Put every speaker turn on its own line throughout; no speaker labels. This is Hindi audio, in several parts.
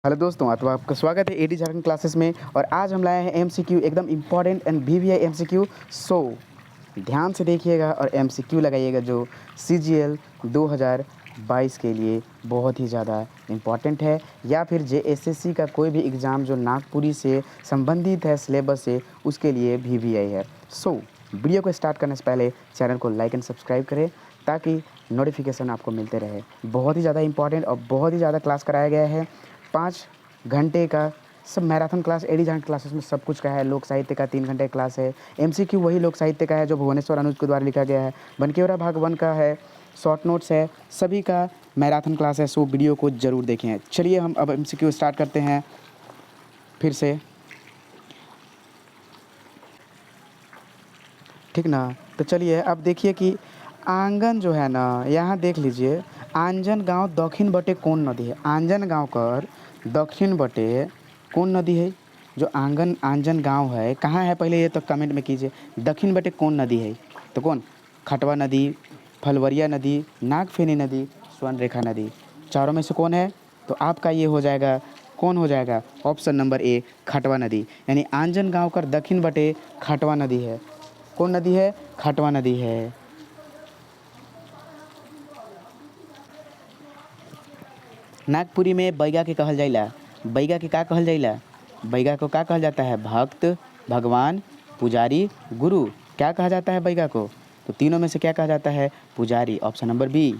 हेलो दोस्तों, तो आपका स्वागत है एडी झारखंड क्लासेस में। और आज हम लाए हैं एमसीक्यू, एकदम इम्पॉर्टेंट एंड वीवीआई एमसीक्यू। सो ध्यान से देखिएगा और एमसीक्यू लगाइएगा जो सीजीएल 2022 के लिए बहुत ही ज़्यादा इम्पॉर्टेंट है, या फिर जेएसएससी का कोई भी एग्ज़ाम जो नागपुरी से संबंधित है सिलेबस से, उसके लिए वीवीआई है। सो वीडियो को स्टार्ट करने से पहले चैनल को लाइक एंड सब्सक्राइब करें ताकि नोटिफिकेशन आपको मिलते रहे। बहुत ही ज़्यादा इंपॉर्टेंट और बहुत ही ज़्यादा क्लास कराया गया है। 5 घंटे का सब marathon class AD Jharkhand classes में सब कुछ का है। लोक साहित्य का 3 घंटे क्लास है। एमसीक्यू वही लोक साहित्य का है जो भुवनेश्वर अनुज के द्वारा लिखा गया है। बनकेवरा भाग 1 का है, शॉर्ट नोट्स है, सभी का मैराथन क्लास है। सो वीडियो को ज़रूर देखें। चलिए हम अब एमसीक्यू स्टार्ट करते हैं फिर से, ठीक ना। तो चलिए अब देखिए कि आंगन जो है ना, यहाँ देख लीजिए, आंजन गांव दक्षिण बटे कौन नदी है। आंजन गांव कर दक्षिण बटे कौन नदी है। जो आंगन आंजन गांव है कहाँ है, पहले ये तो कमेंट में कीजिए। दक्षिण बटे कौन नदी है, तो कौन? खटवा नदी, फलवरिया नदी, नागफेनी नदी, स्वर्णरेखा नदी। चारों में से कौन है? तो आपका ये हो जाएगा, कौन हो जाएगा? ऑप्शन नंबर ए, खटवा नदी। यानी आंजन गांव कर दक्षिण बटे खटवा नदी है। कौन नदी है? खटवा नदी है। नागपुरी में बैगा के कहल जाइला। बैगा के का कहल जाइला? बैगा को का कहल जाता है? भक्त, भगवान, पुजारी, गुरु। क्या कहा जाता है बैगा को? तो तीनों में से क्या कहा जाता है? पुजारी। Option number B.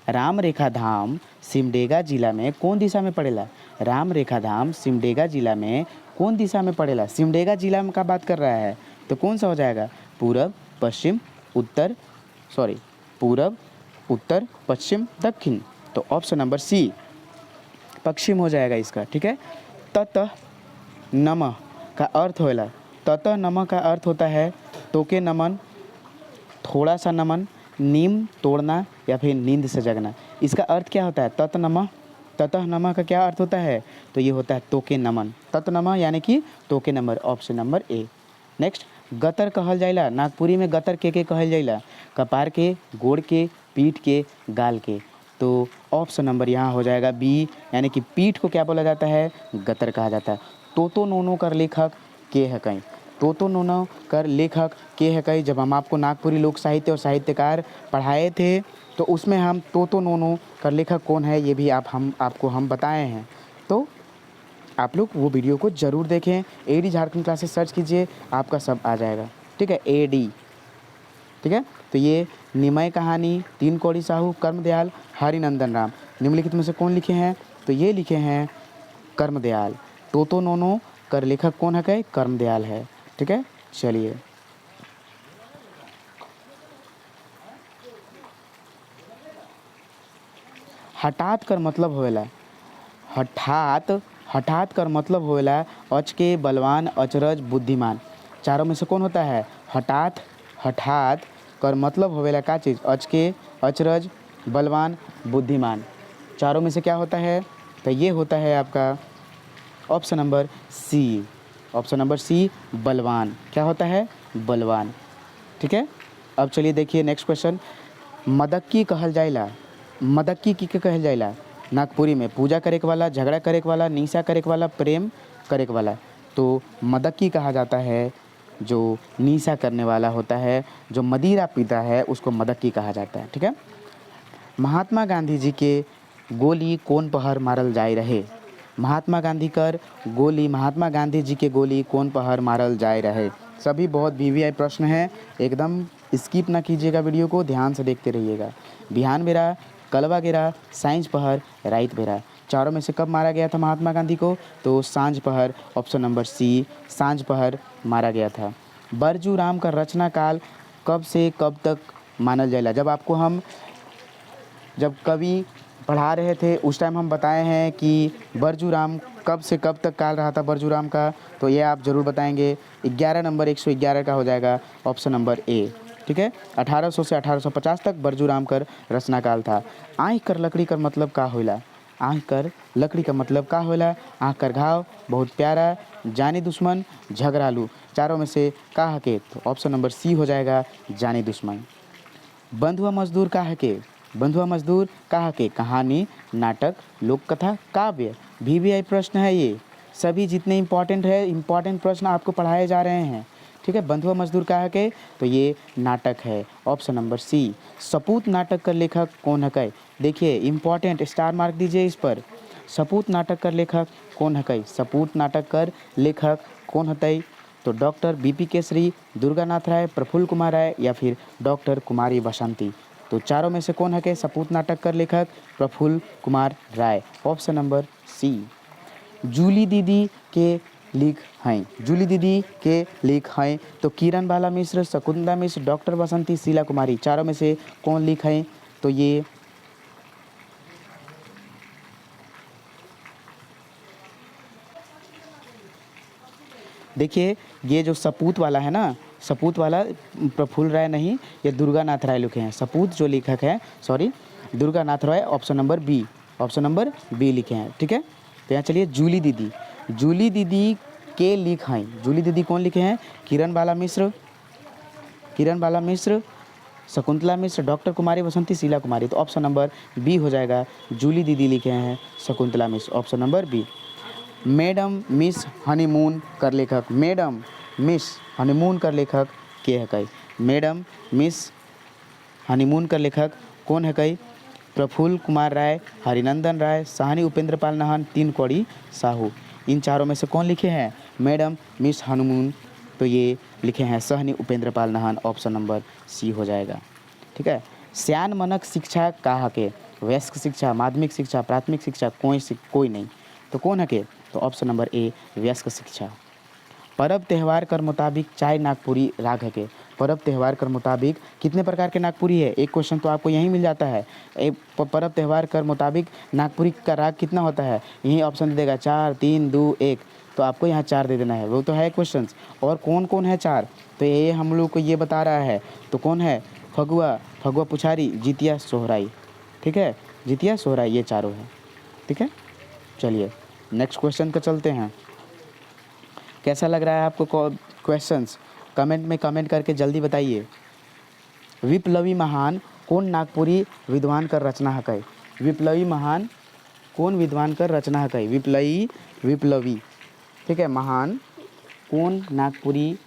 Ram Rekha Dham Simdega जिला में कौन दिशा में पड़ेला? राम रेखा धाम सिमडेगा जिला में कौन दिशा में पड़ेला? सिमडेगा जिला में का बात कर रहा है, तो कौन सा हो जाएगा? पूरब, पश्चिम, उत्तर, पूरब, उत्तर, पश्चिम, दक्षिण। तो ऑप्शन नंबर सी पश्चिम हो जाएगा इसका, ठीक है। ततः नमः का अर्थ होला, ततः नमः का अर्थ होता है तोके नमन, थोड़ा सा नमन, नीम तोड़ना, या फिर नींद से जगना। इसका अर्थ क्या होता है? ततः नमः का क्या अर्थ होता है? तो ये होता है तोके नमन। तत नमः यानी कि तोके नमन। Option number A. नेक्स्ट, गतर कहल जाइला। नागपुरी में गतर के कहल जाइला? कपार के, गोड़ के, पीठ के, गाल के। तो ऑप्शन नंबर यहाँ हो जाएगा बी, यानी कि पीठ को क्या बोला जाता है? गतर कहा जाता है। तोतो नोनो कर लेखक के है कहीं। तोतो नोनो कर लेखक के है कहीं। जब हम आपको नागपुरी लोक साहित्य और साहित्यकार पढ़ाए थे तो उसमें हम तोतो नोनो कर लेखक कौन है ये भी आपको बताए हैं। तो आप लोग वो वीडियो को ज़रूर देखें। एडी झारखंड क्लासेस सर्च कीजिए, आपका सब आ जाएगा, ठीक है। एडी, ठीक है। तो ये निमय कहानी, तीन कौड़ी साहू, कर्मदयाल, हरिनंदन राम, निम्नलिखित में से कौन लिखे हैं? तो ये लिखे हैं कर्मदयाल। तोतो नोनो कर लेखक कौन है? कहे कर्मदयाल है, ठीक है। चलिए, हठात कर मतलब होएला, हठात कर मतलब होएला अच के, बलवान, अचरज, बुद्धिमान। चारों में से कौन होता है? हठात कर मतलब होवेला का चीज़? अच के, अचरज, बलवान, बुद्धिमान। चारों में से क्या होता है? तो ये होता है आपका option number c. Option number c, Balwan. क्या होता है? बलवान, ठीक है। अब चलिए देखिए नेक्स्ट क्वेश्चन। मदक्की कहल जाइला। मदक्की की के कहल जाइला? नागपुरी में पूजा करे के वाला, झगड़ा करे के वाला, निशा करे के वाला, प्रेम करे के वाला। तो मदक्की कहा जाता है जो निशा करने वाला होता है, जो मदिरा पीता है उसको मदक्की कहा जाता है, ठीक है। महात्मा गांधी जी के गोली कौन पहर मारल जाए रहे? महात्मा गांधी जी के गोली कौन पहर मारल जाए रहे? सभी बहुत वीवीआई प्रश्न हैं, एकदम स्किप ना कीजिएगा, वीडियो को ध्यान से देखते रहिएगा। बिहान बेरा, कलवा गेरा, साइंस पहर, राइत बेरा। चारों में से कब मारा गया था महात्मा गांधी को? तो सांझ पहर। ऑप्शन नंबर सी, सांझ पहर मारा गया था। बरजू राम का रचना काल कब से कब तक मानल जाएला? जब कवि पढ़ा रहे थे उस टाइम हम बताए हैं कि बरजू राम कब से कब तक काल रहा था बरजू राम का, तो ये आप ज़रूर बताएंगे। 11 नंबर 111 का हो जाएगा ऑप्शन नंबर ए, ठीक है। 1800 से 1850 तक बरजू राम कर रचना काल था। आँख कर लकड़ी कर मतलब का होला? आँख कर लकड़ी का मतलब का होला? आँख कर घाव, बहुत प्यारा, जानी दुश्मन, झगड़ालू। चारों में से का हके? तो ऑप्शन नंबर सी हो जाएगा, जानी दुश्मन। बंधुआ मजदूर का हके? बंधुआ मजदूर कहाँ के? कहानी, नाटक, लोक कथा, काव्य। VVI प्रश्न है ये। सभी जितने इम्पॉर्टेंट प्रश्न आपको पढ़ाए जा रहे हैं। ठीक है, बंधुआ मजदूर कहाँ के? तो ये नाटक है, ऑप्शन नंबर सी। सपूत नाटक का लेखक कौन है कई? देखिए इम्पॉर्टेंट, स्टार मार्क दीजिए इस पर। सपूत नाटक का लेखक कौन है कई? सपूत नाटक कर लेखक कौन हतई? तो डॉक्टर BP केसरी, दुर्गानाथ राय, प्रफुल्ल कुमार राय या फिर डॉक्टर कुमारी बसंती। तो चारों में से कौन है के सपूत नाटक कर लेखक? प्रफुल्ल कुमार राय, ऑप्शन नंबर सी। जूली दीदी के लेख हैं, जूली दीदी के लेख हैं तो किरण बाला मिश्र, शकुंतला मिश्र, डॉक्टर बसंती, शीला कुमारी। चारों में से कौन लेख हैं? तो ये देखिए, ये जो सपूत वाला है ना, सपूत वाला प्रफुल्ल राय नहीं, ये दुर्गानाथ राय लिखे हैं। सपूत जो लेखक है, sorry, Durganath Rai, option number B, option number B लिखे हैं। ठीक है, तो यहाँ चलिए जूली दीदी, जूली दीदी के लिख हैं। जूली दीदी कौन लिखे हैं? किरण बाला मिश्र, किरण बाला मिश्र, शकुंतला मिश्र, डॉक्टर कुमारी बसंती, शीला कुमारी। तो ऑप्शन नंबर बी हो जाएगा, जूली दीदी लिखे हैं Shakuntala Mishra, option number B. Madam miss honeymoon कर लेखक, मैडम मिस हनीमून कर लेखक के है कई? मैडम मिस हनीमून कर लेखक कौन है कई? प्रफुल्ल कुमार राय, हरिनंदन राय, साहनी उपेंद्र पाल नाहन, तीन कौड़ी साहू। इन चारों में से कौन लिखे हैं मैडम मिस हनीमून? तो ये लिखे हैं सहनी उपेंद्र पाल नाहन, ऑप्शन नंबर सी हो जाएगा। ठीक है, श्यान मनक शिक्षा कहाँ के? वयस्क शिक्षा, माध्यमिक शिक्षा, प्राथमिक शिक्षा, कोई नहीं। तो कौन है के? तो ऑप्शन नंबर ए, वयस्क शिक्षा। पर्व त्यौहार कर मुताबिक चाय नागपुरी राग है के? पर्व त्यौहार कर मुताबिक कितने प्रकार के नागपुरी है? एक क्वेश्चन तो आपको यहीं मिल जाता है। पर्व त्यौहार कर मुताबिक नागपुरी का राग कितना होता है? यही ऑप्शन दे देगा 4, 3, 2, 1। तो आपको यहाँ 4 दे देना है, वो तो है क्वेश्चन। और कौन कौन है 4? तो ये हम लोग को ये बता रहा है। तो कौन है? फगुआ, फगुआ पुछारी, जितिया, सोहराई। ठीक है, जितिया, सोहराई, ये चारों है। ठीक है, चलिए नेक्स्ट क्वेश्चन पर चलते हैं। कैसा लग रहा है आपको क्वेश्चंस? कमेंट में कमेंट करके जल्दी बताइए। विप्लवी महान कौन नागपुरी विद्वान कर रचना है कई? विप्लवी महान कौन विद्वान कर रचना है कई? विप्लवी, ठीक है, महान कौन नागपुरी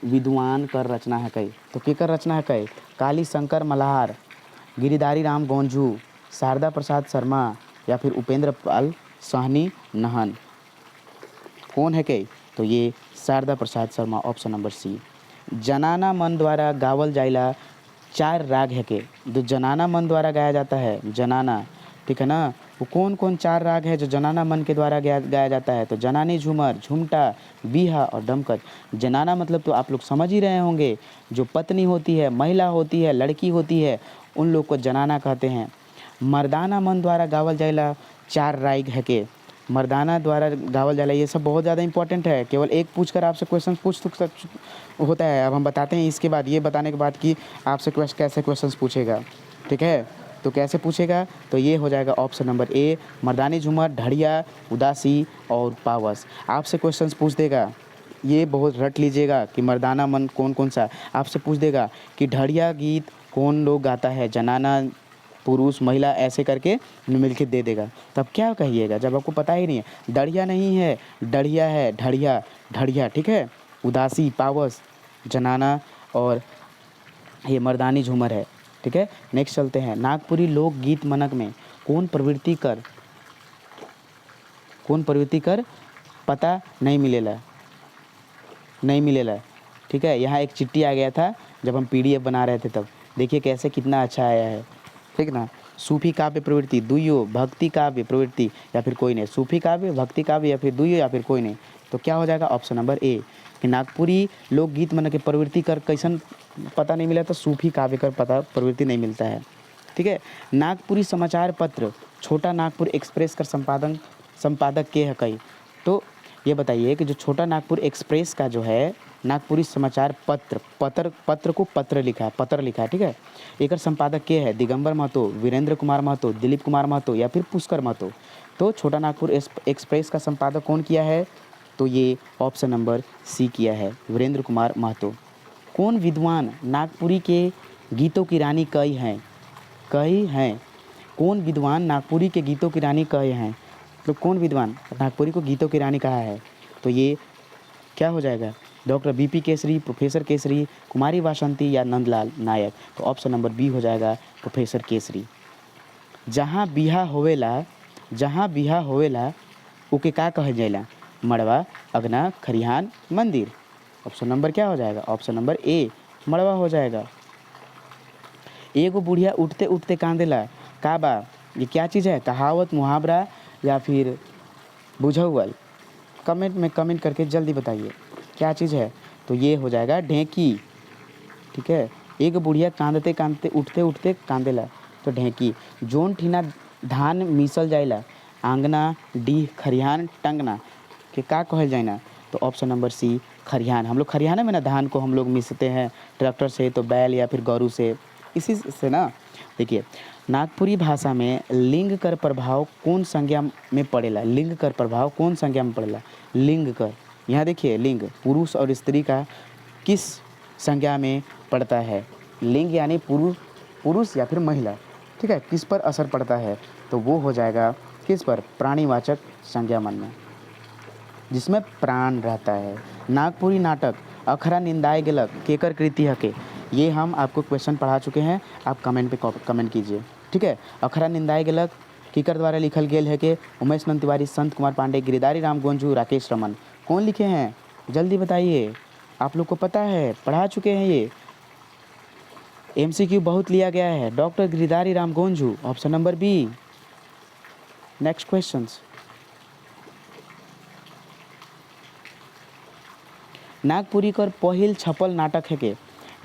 विद्वान कर रचना है कई? तो केकर रचना है कई? काली शंकर मल्हार, गिरिधारी राम गोंझू, शारदा प्रसाद शर्मा या फिर उपेंद्र पाल साहनी नाहन। कौन है के? तो ये शारदा प्रसाद शर्मा, ऑप्शन नंबर सी। जनाना मन द्वारा गावल जाइला 4 राग है के? जो जनाना मन द्वारा गाया जाता है, जनाना, ठीक है ना, वो कौन कौन 4 राग है जो जनाना मन के द्वारा गाया जाता है? तो जनानी, झूमर, झुमटा, बीहा और डमकच। जनाना मतलब तो आप लोग समझ ही रहे होंगे, जो पत्नी होती है, महिला होती है, लड़की होती है, उन लोग को जनाना कहते हैं। मर्दाना मन द्वारा गावल जाइला 4 राग है के? मर्दाना द्वारा गावल जाला, ये सब बहुत ज़्यादा इंपॉर्टेंट है। केवल एक पूछकर आपसे क्वेश्चन पूछ होता है। अब हम बताते हैं इसके बाद, ये बताने के बाद कि आपसे कैसे क्वेश्चंस पूछेगा। ठीक है, तो कैसे पूछेगा? तो ये हो जाएगा ऑप्शन नंबर ए, मर्दानी, झूमर, ढड़िया, उदासी और पावस। आपसे क्वेश्चंस पूछ देगा, ये बहुत रट लीजिएगा कि मर्दाना मन कौन कौन सा। आपसे पूछ देगा कि ढड़िया गीत कौन लोग गाता है, जनाना, पुरुष, महिला, ऐसे करके मिल के दे देगा। तब क्या कहिएगा जब आपको पता ही नहीं है? दड़िया नहीं है, डढ़िया है, ढड़िया, ढड़िया, ठीक है। उदासी, पावस, जनाना और ये मर्दानी, झूमर है। ठीक है, नेक्स्ट चलते हैं। नागपुरी लोक गीत मनक में कौन प्रवृत्ति कर पता नहीं मिलेला। ठीक है, यहाँ एक चिट्ठी आ गया था जब हम PDF बना रहे थे तब। देखिए कैसे कितना अच्छा आया है, ठीक ना। सूफी काव्य प्रवृत्ति, दुइयो, भक्ति काव्य प्रवृत्ति या फिर कोई नहीं। सूफी काव्य, भक्ति काव्य या फिर दुइयो या फिर कोई नहीं। तो क्या हो जाएगा? ऑप्शन नंबर ए कि नागपुरी लोकगीत मन के प्रवृत्ति कर कैसन पता नहीं मिला, तो सूफी काव्य कर पता प्रवृत्ति नहीं मिलता है। ठीक है, नागपुरी समाचार पत्र छोटा नागपुर एक्सप्रेस का संपादक के है कई? तो ये बताइए कि जो छोटा नागपुर एक्सप्रेस का जो है नागपुरी समाचार पत्र को पत्र लिखा है, ठीक है। एक संपादक के है? दिगंबर महतो, वीरेंद्र कुमार महतो, दिलीप कुमार महतो या फिर पुष्कर महतो। तो छोटा नागपुर एक्सप्रेस का संपादक कौन किया है? तो ये ऑप्शन नंबर सी किया है, वीरेंद्र कुमार महतो। कौन विद्वान नागपुरी के गीतों की रानी कई हैं? कही हैं? कौन विद्वान नागपुरी के गीतों की रानी कहे हैं? तो कौन विद्वान नागपुरी को गीतों की रानी कहा है? तो ये क्या हो जाएगा? Doctor BP Kesari, professor Kesari, Kumari Vasanti या नंदलाल नायक? तो ऑप्शन नंबर बी हो जाएगा प्रोफेसर केसरी। जहाँ बिहा होवेला ओके का कहे जाएला? मड़वा, अगना, खरिहान, मंदिर? ऑप्शन नंबर क्या हो जाएगा? ऑप्शन नंबर ए मड़वा हो जाएगा। एगो बुढ़िया उठते उठते कांदेला का बा? ये क्या चीज़ है? कहावत, मुहावरा या फिर बुझौल? कमेंट में कमेंट करके जल्दी बताइए क्या चीज़ है। तो ये हो जाएगा ढेंकी। ठीक है, एक बुढ़िया कांदते कांदते उठते उठते कांदेला, तो ढेंकी। जोन ठीना धान मीसल जाइला, आंगना, डीह, खरिहान, टंगना के का कहल जाइना? तो ऑप्शन नंबर सी खरिहान। हम लोग खरिहान में ना धान को हम लोग मिसते हैं ट्रैक्टर से, तो बैल या फिर गौरू से, इसी से ना। देखिए, नागपुरी भाषा में लिंग कर प्रभाव कौन संज्ञा में पड़ेला? लिंग कर प्रभाव कौन संज्ञा में पड़ेला? लिंग कर, यहाँ देखिए लिंग पुरुष और स्त्री का किस संज्ञा में पड़ता है? लिंग यानी पुरुष या फिर महिला, ठीक है, किस पर असर पड़ता है? तो वो हो जाएगा किस पर? प्राणीवाचक संज्ञामन में, जिसमें प्राण रहता है। नागपुरी नाटक अखरा निंदाए गेलक केकर कृति हके? ये हम आपको क्वेश्चन पढ़ा चुके हैं, आप कमेंट पे कमेंट कीजिए। ठीक है, अखरा निंदाए गेलक केकर द्वारा लिखल गेल है के? उमेश नंद तिवारी, संत कुमार पांडे, गिरिधारी राम गोंजू, राकेश रमन? कौन लिखे हैं? जल्दी बताइए, आप लोग को पता है, पढ़ा चुके हैं ये, MCQ बहुत लिया गया है। Doctor Giridhari Ram Gonju, option number B. Next questions. Nagpuri कर पहिल छपल नाटक है के?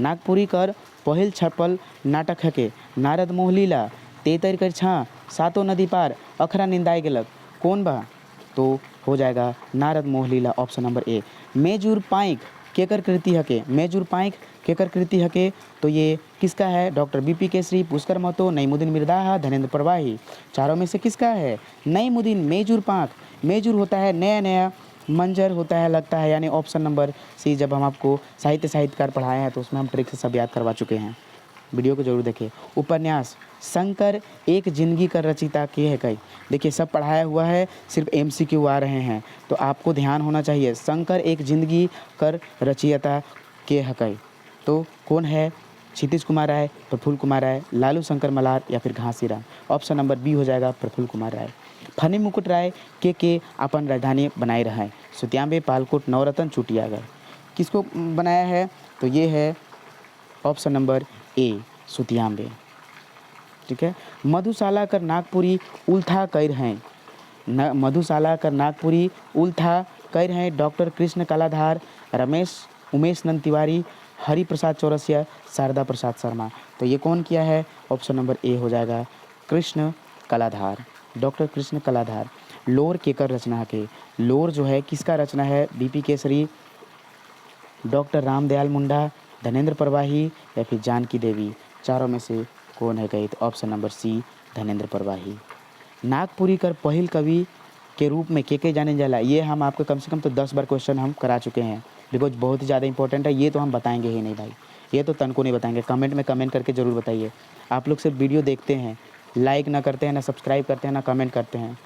नागपुरी कर पहिल छपल नाटक है के? नारद मोह लीला, तेतर कर छा, सातों नदी पार, अखरा निंदाए गेलक? कौन बा? तो हो जाएगा नारद मोह लीला, ऑप्शन नंबर ए। मेजूर पाइक केकर कृति हके? मेजूर पाइक केकर कृति हके? तो ये किसका है? डॉक्टर बीपी केसरी, पुष्कर महतो, नईमुद्दीन मिर्दाहा, धनेंद्र प्रवाही? चारों में से किसका है? नईमुद्दीन मेजूर पाक। मेजूर होता है नया नया, मंजर होता है लगता है, यानी ऑप्शन नंबर सी। जब हम आपको साहित्यकार पढ़ाए हैं तो उसमें हम ट्रिक से सब याद करवा चुके हैं, वीडियो को जरूर देखें। उपन्यास शंकर एक जिंदगी कर रचिता के है कई? देखिए, सब पढ़ाया हुआ है, सिर्फ MCQ आ रहे हैं, तो आपको ध्यान होना चाहिए। शंकर एक जिंदगी कर रचयिता के है कई? तो कौन है? क्षितिज कुमार राय, प्रफुल्ल कुमार राय, लालू शंकर मल्हार या फिर घासीराम? ऑप्शन नंबर बी हो जाएगा प्रफुल्ल कुमार राय। फनी मुकुट राय के अपन राजधानी बनाए रहे? सुत्यांबे, पालकोट, नवरत्न, चुटियागढ़? किसको बनाया है? तो ये है ऑप्शन नंबर ए सुतियांबे। ठीक है, मधुशाला कर नागपुरी उल्था कैर हैं? मधुशाला कर नागपुरी उल्था कैर हैं? डॉक्टर कृष्ण कलाधार, उमेश नंद तिवारी, हरि प्रसाद चौरसिया, शारदा प्रसाद शर्मा? तो ये कौन किया है? ऑप्शन नंबर ए हो जाएगा कृष्ण कलाधार, डॉक्टर कृष्ण कलाधार। लोर केकर रचना के? लोर जो है किसका रचना है? बीपी केसरी, डॉक्टर रामदयाल मुंडा, धनेंद्र प्रवाही या फिर जानकी देवी? चारों में से कौन है गई? तो ऑप्शन नंबर सी धनेंद्र प्रवाही। नागपुरी कर पहिल कवि के रूप में के जाने जाला? ये हम आपको कम से कम तो 10 बार क्वेश्चन हम करा चुके हैं, बिकॉज बहुत ही ज़्यादा इंपॉर्टेंट है, ये तो हम बताएंगे ही नहीं भाई, ये तो तन को नहीं बताएंगे। कमेंट में कमेंट करके ज़रूर बताइए। आप लोग सिर्फ वीडियो देखते हैं, लाइक ना करते हैं, ना सब्सक्राइब करते हैं, ना कमेंट करते हैं।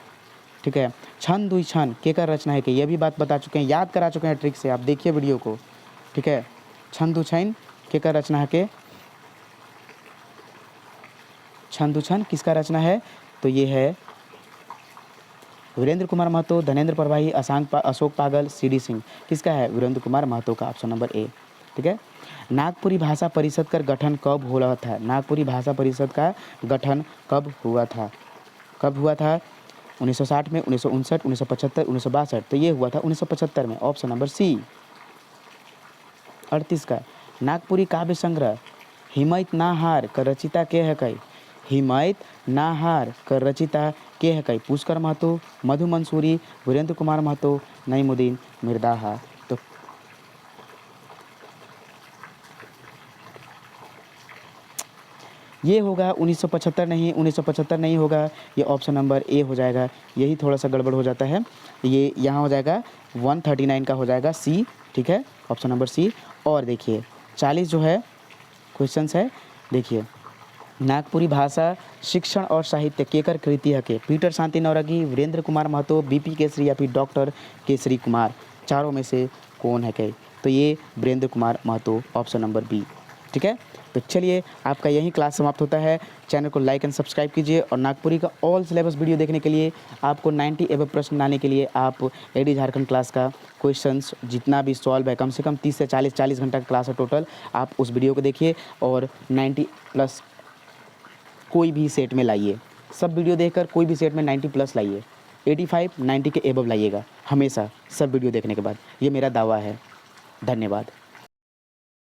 ठीक है, छन दुई छन केकर रचना है कि? ये भी बात बता चुके हैं, याद करा चुके हैं ट्रिक से, आप देखिए वीडियो को। ठीक है, छन दु छन केकर रचना है के? छन दु छन किसका रचना है? तो ये है वीरेंद्र कुमार महतो, धनेंद्र प्रवाही, अशोक पागल, CD सिंह? किसका है? वीरेंद्र कुमार महतो का, ऑप्शन नंबर ए। ठीक है, नागपुरी भाषा परिषद का गठन कब हुआ था? नागपुरी भाषा परिषद का गठन कब हुआ था? कब हुआ था? 1960 में, 1959, 1975, 1962? तो ये हुआ था 1975 में, ऑप्शन नंबर सी। 38 का नागपुरी काव्य संग्रह हिमैत ना हार कर रचिता के है कई? हिमैत ना हार कर रचिता के है कई? पुष्कर महतो, मधु मंसूरी, वीरेंद्र कुमार महतो, नईमुद्दीन मिर्दाहा? तो ये होगा 1975 नहीं, 1975 नहीं होगा, ये ऑप्शन नंबर ए हो जाएगा। यही थोड़ा सा गड़बड़ हो जाता है, ये यहाँ हो जाएगा 139 का हो जाएगा सी। ठीक है, ऑप्शन नंबर सी। और देखिए 40 जो है क्वेश्चंस है, देखिए नागपुरी भाषा शिक्षण और साहित्य केकर कृति है के पीटर शांति नौरगी, वीरेंद्र कुमार महतो, बीपी केसरी या फिर डॉक्टर केसरी कुमार, चारों में से कौन है के? तो ये Virendra Kumar Mahato, option number b. ठीक है, तो चलिए आपका यही क्लास समाप्त होता है। चैनल को लाइक एंड सब्सक्राइब कीजिए और नागपुरी का ऑल सिलेबस वीडियो देखने के लिए आपको 90 एबव प्रश्न लाने के लिए आप एडी झारखंड क्लास का क्वेश्चंस जितना भी सॉल्व है, कम से कम 30 से 40 घंटा का क्लास है टोटल, आप उस वीडियो को देखिए और 90 प्लस कोई भी सेट में लाइए। सब वीडियो देखकर कोई भी सेट में 90 प्लस लाइए, 85 90 के एबव लाइएगा हमेशा, सब वीडियो देखने के बाद। ये मेरा दावा है। धन्यवाद।